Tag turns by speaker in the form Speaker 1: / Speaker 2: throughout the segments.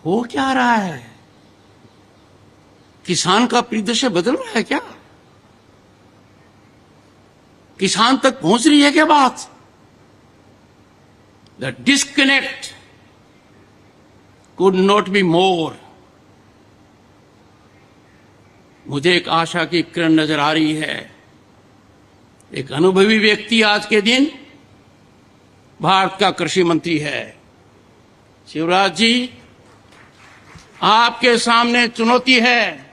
Speaker 1: हो क्या रहा है? किसान का परिदृश्य बदल रहा है क्या? किसान तक पहुंच रही है क्या बात? The disconnect could not be more. मुझे एक आशा की किरण नजर आ रही है। एक अनुभवी व्यक्ति आज के दिन भारत का कृषि मंत्री है। शिवराज जी, आपके सामने चुनौती है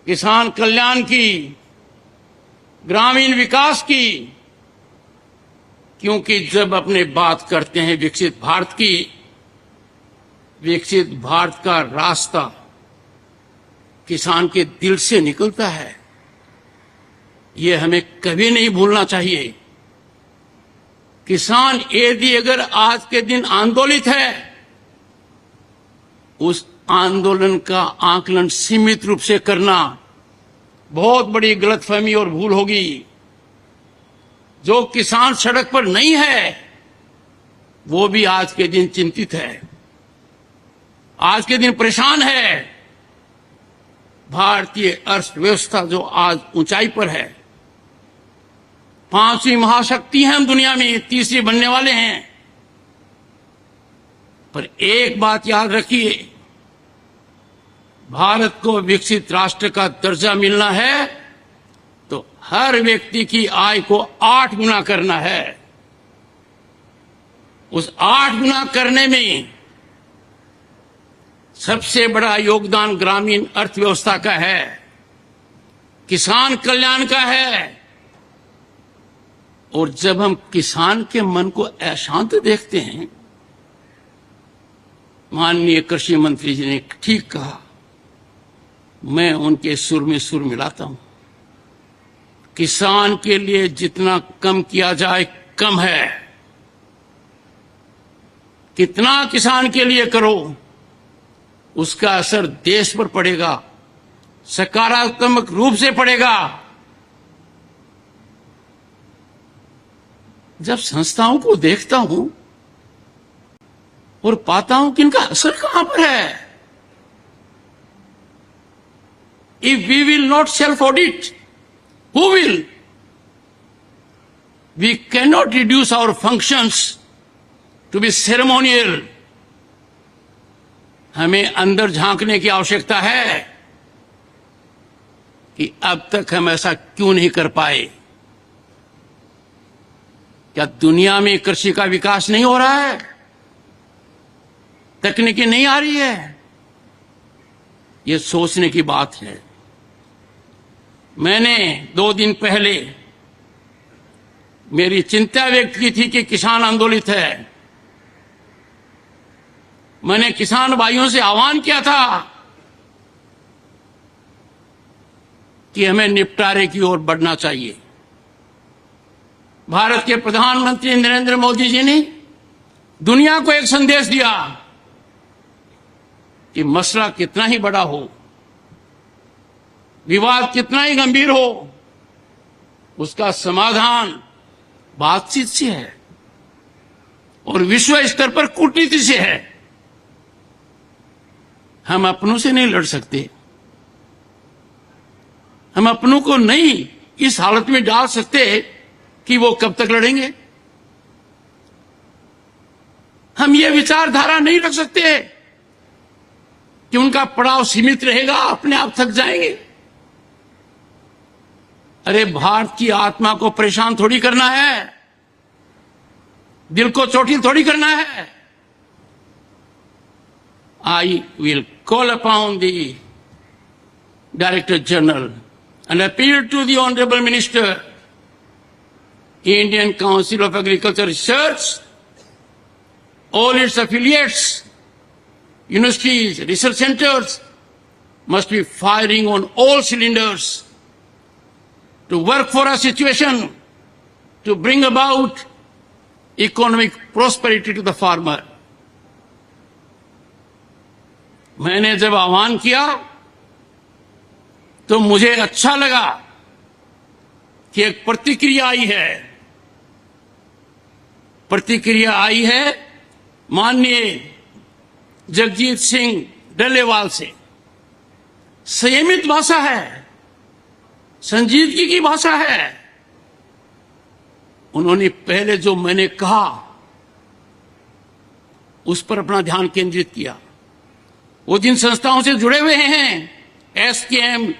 Speaker 1: किसान कल्याण की, ग्रामीण विकास की, क्योंकि जब अपने बात करते हैं विकसित भारत की, विकसित भारत का रास्ता किसान के दिल से निकलता है। ये हमें कभी नहीं भूलना चाहिए। किसान यदि अगर आज के दिन आंदोलित है, उस आंदोलन का आकलन सीमित रूप से करना बहुत बड़ी गलतफहमी और भूल होगी। जो किसान सड़क पर नहीं है, वो भी आज के दिन चिंतित है, आज के दिन परेशान है। भारतीय अर्थव्यवस्था जो आज ऊंचाई पर है, 5वीं महाशक्ति है हम दुनिया में, 3री बनने वाले हैं। पर एक बात याद रखिए, भारत को विकसित राष्ट्र का दर्जा मिलना है तो हर व्यक्ति की आय को 8 गुना करना है। उस 8 गुना करने में सबसे बड़ा योगदान ग्रामीण अर्थव्यवस्था का है, किसान कल्याण का है। और जब हम किसान के मन को अशांत देखते हैं, माननीय कृषि मंत्री जी ने ठीक कहा, मैं उनके सुर में सुर मिलाता हूं। किसान के लिए जितना कम किया जाए कम है। कितना किसान के लिए करो, उसका असर देश पर पड़ेगा, सकारात्मक रूप से पड़ेगा। जब संस्थाओं को देखता हूं और पाता हूं कि इनका असर कहां पर है। If we will not self-audit, who will? We cannot reduce our functions to be ceremonial. हमें अंदर झांकने की आवश्यकता है कि अब तक हम ऐसा क्यों नहीं कर पाए। क्या दुनिया में कृषि का विकास नहीं हो रहा है? तकनीकी नहीं आ रही है? ये सोचने की बात है। मैंने 2 दिन पहले मेरी चिंता व्यक्त की थी कि किसान आंदोलित है। मैंने किसान भाइयों से आह्वान किया था कि हमें निपटारे की ओर बढ़ना चाहिए। भारत के प्रधानमंत्री नरेंद्र मोदी जी ने दुनिया को एक संदेश दिया कि मसला कितना ही बड़ा हो, विवाद कितना ही गंभीर हो, उसका समाधान बातचीत से है और विश्व स्तर पर कूटनीति से है। हम अपनों से नहीं लड़ सकते, हम अपनों को नहीं इस हालत में डाल सकते कि वो कब तक लड़ेंगे। हम ये विचारधारा नहीं रख सकते कि उनका पड़ाव सीमित रहेगा, अपने आप थक जाएंगे। अरे भारत की आत्मा को परेशान थोड़ी करना है, दिल को चोटिल थोड़ी करना है। I will call upon the Director General and appeal to the Honorable Minister, Indian Council of Agriculture Research, all its affiliates, universities, research centers must be firing on all cylinders to work for a situation to bring about economic prosperity to the farmer. मैंने जब आह्वान किया तो मुझे अच्छा लगा कि एक प्रतिक्रिया आई है। प्रतिक्रिया आई है माननीय जगजीत सिंह डल्लेवाल से। संयमित भाषा है, संजीदगी की भाषा है। उन्होंने पहले जो मैंने कहा उस पर अपना ध्यान केंद्रित किया। वो जिन संस्थाओं से जुड़े हुए हैं, एसकेएम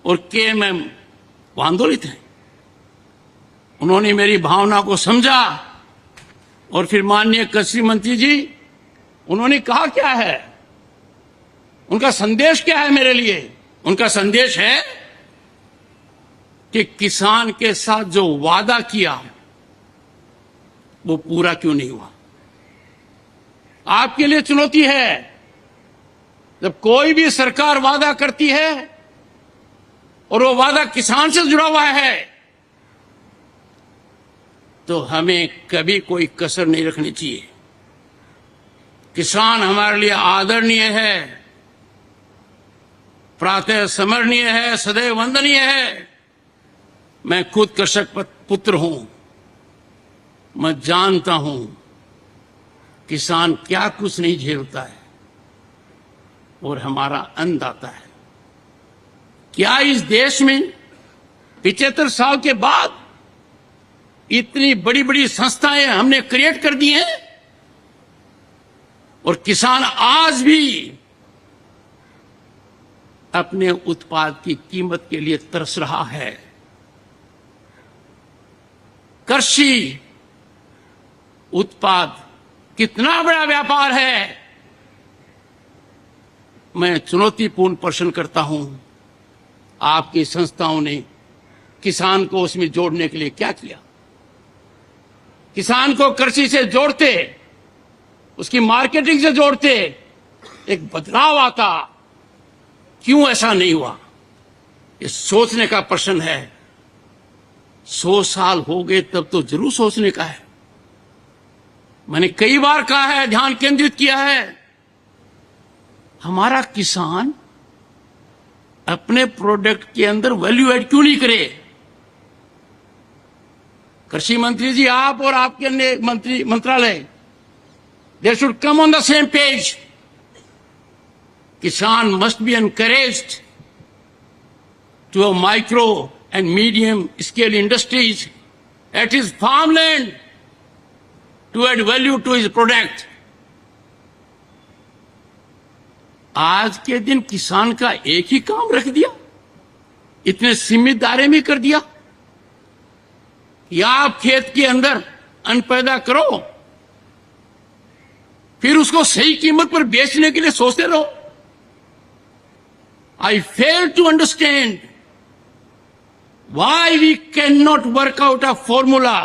Speaker 1: और केएमएम, वो आंदोलित हैं। उन्होंने मेरी भावना को समझा और फिर माननीय कृषि मंत्री जी, उन्होंने कहा क्या है, उनका संदेश क्या है मेरे लिए? उनका संदेश है कि किसान के साथ जो वादा किया वो पूरा क्यों नहीं हुआ। आपके लिए चुनौती है, जब कोई भी सरकार वादा करती है और वो वादा किसान से जुड़ा हुआ है, तो हमें कभी कोई कसर नहीं रखनी चाहिए। किसान हमारे लिए आदरणीय है, प्रातः स्मरणीय है, सदैव वंदनीय है। मैं खुद कृषक पुत्र हूं, मैं जानता हूं किसान क्या कुछ नहीं झेलता है और हमारा अन्नदाता है। क्या इस देश में 75 साल के बाद इतनी बड़ी बड़ी संस्थाएं हमने क्रिएट कर दी हैं और किसान आज भी अपने उत्पाद की कीमत के लिए तरस रहा है। कृषि उत्पाद कितना बड़ा व्यापार है। मैं चुनौतीपूर्ण प्रश्न करता हूं, आपकी संस्थाओं ने किसान को उसमें जोड़ने के लिए क्या किया? किसान को कृषि से जोड़ते, उसकी मार्केटिंग से जोड़ते, एक बदलाव आता। क्यों ऐसा नहीं हुआ? ये सोचने का प्रश्न है। 100 साल हो गए तब तो जरूर सोचने का है। मैंने कई बार कहा है, ध्यान केंद्रित किया है, हमारा किसान अपने प्रोडक्ट के अंदर वैल्यू ऐड क्यों नहीं करे? कृषि मंत्री जी, आप और आपके अन्य मंत्रालय, they should come on the same page. Kisan must be encouraged to have micro and medium scale industries at his farmland to add value to his product। आज के दिन किसान का एक ही काम रख दिया, इतने सीमित दायरे में कर दिया। या आप खेत के अंदर अन्न पैदा करो, फिर उसको सही कीमत पर बेचने के लिए सोचते रहो। I fail to understand why we cannot work out a formula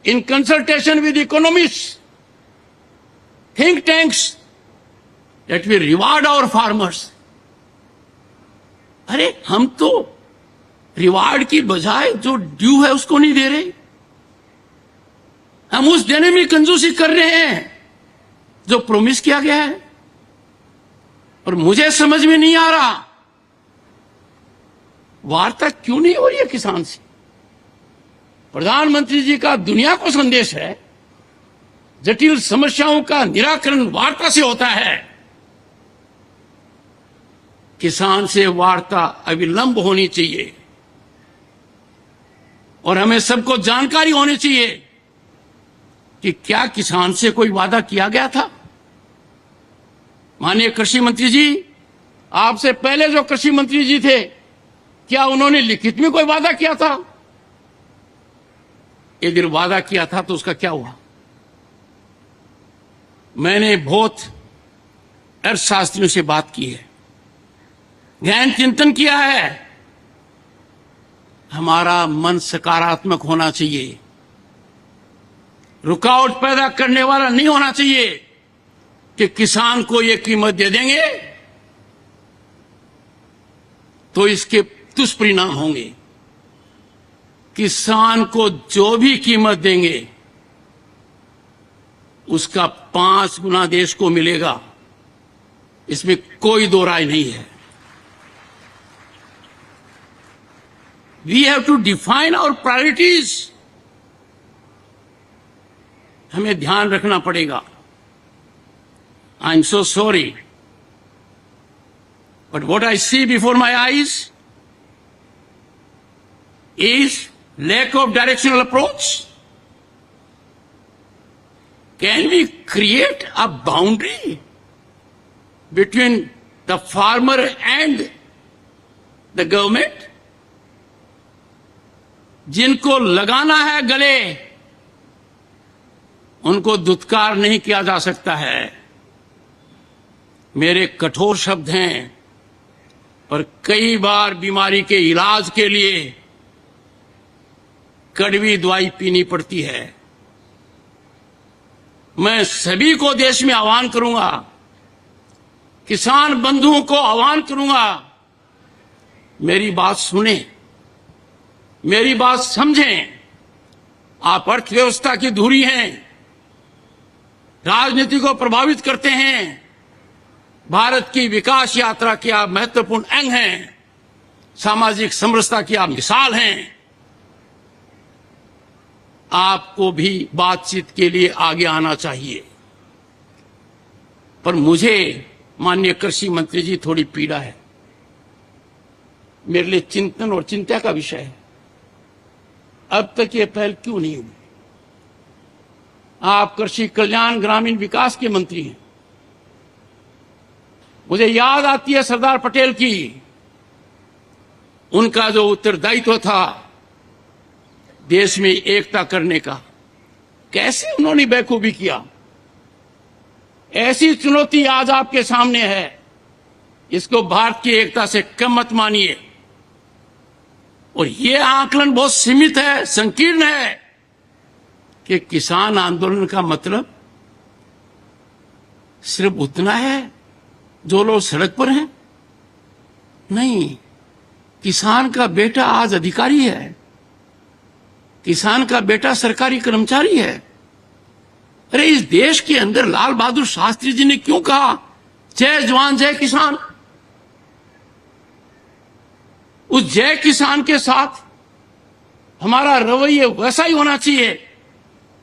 Speaker 1: in consultation with economists, think tanks, that we reward our farmers। अरे हम तो रिवार्ड की बजाय जो ड्यू है उसको नहीं दे रहे, हम उस देने में कंजूसी कर रहे हैं जो प्रॉमिस किया गया है। और मुझे समझ में नहीं आ रहा वार्ता क्यों नहीं हो रही है किसान से। प्रधानमंत्री जी का दुनिया को संदेश है, जटिल समस्याओं का निराकरण वार्ता से होता है। किसान से वार्ता अविलंब होनी चाहिए और हमें सबको जानकारी होनी चाहिए कि क्या किसान से कोई वादा किया गया था। माननीय कृषि मंत्री जी, आपसे पहले जो कृषि मंत्री जी थे, क्या उन्होंने लिखित में कोई वादा किया था? यदि वादा किया था तो उसका क्या हुआ? मैंने बहुत अर्थशास्त्रियों से बात की है, गहन चिंतन किया है। हमारा मन सकारात्मक होना चाहिए, रुकावट पैदा करने वाला नहीं होना चाहिए कि किसान को ये कीमत दे देंगे तो इसके दुष्परिणाम होंगे। किसान को जो भी कीमत देंगे उसका 5 गुना देश को मिलेगा, इसमें कोई दो राय नहीं है। We have to define our priorities. हमें ध्यान रखना पड़ेगा। I'm so sorry. But what I see before my eyes is lack of directional approach. Can we create a boundary between the farmer and the government? जिनको लगाना है गले, उनको दुत्कार नहीं किया जा सकता है। मेरे कठोर शब्द हैं, पर कई बार बीमारी के इलाज के लिए कड़वी दवाई पीनी पड़ती है। मैं सभी को देश में आह्वान करूंगा, किसान बंधुओं को आह्वान करूंगा, मेरी बात सुने, मेरी बात समझें। आप अर्थव्यवस्था की धुरी हैं, राजनीति को प्रभावित करते हैं, भारत की विकास यात्रा के आप महत्वपूर्ण अंग हैं, सामाजिक समरसता की आप मिसाल हैं। आपको भी बातचीत के लिए आगे आना चाहिए। पर मुझे माननीय कृषि मंत्री जी थोड़ी पीड़ा है, मेरे लिए चिंतन और चिंता का विषय है। अब तक ये पहल क्यों नहीं हुई? आप कृषि कल्याण ग्रामीण विकास के मंत्री हैं। मुझे याद आती है सरदार पटेल की, उनका जो उत्तरदायित्व था देश में एकता करने का, कैसे उन्होंने बेखूबी किया। ऐसी चुनौती आज आपके सामने है, इसको भारत की एकता से कम मत मानिए। और ये आकलन बहुत सीमित है, संकीर्ण है कि किसान आंदोलन का मतलब सिर्फ उतना है जो लोग सड़क पर हैं। नहीं, किसान का बेटा आज अधिकारी है, किसान का बेटा सरकारी कर्मचारी है। अरे इस देश के अंदर लाल बहादुर शास्त्री जी ने क्यों कहा जय जवान जय किसान? उस जय किसान के साथ हमारा रवैया वैसा ही होना चाहिए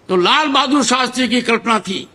Speaker 1: तो लाल बहादुर शास्त्री की कल्पना थी।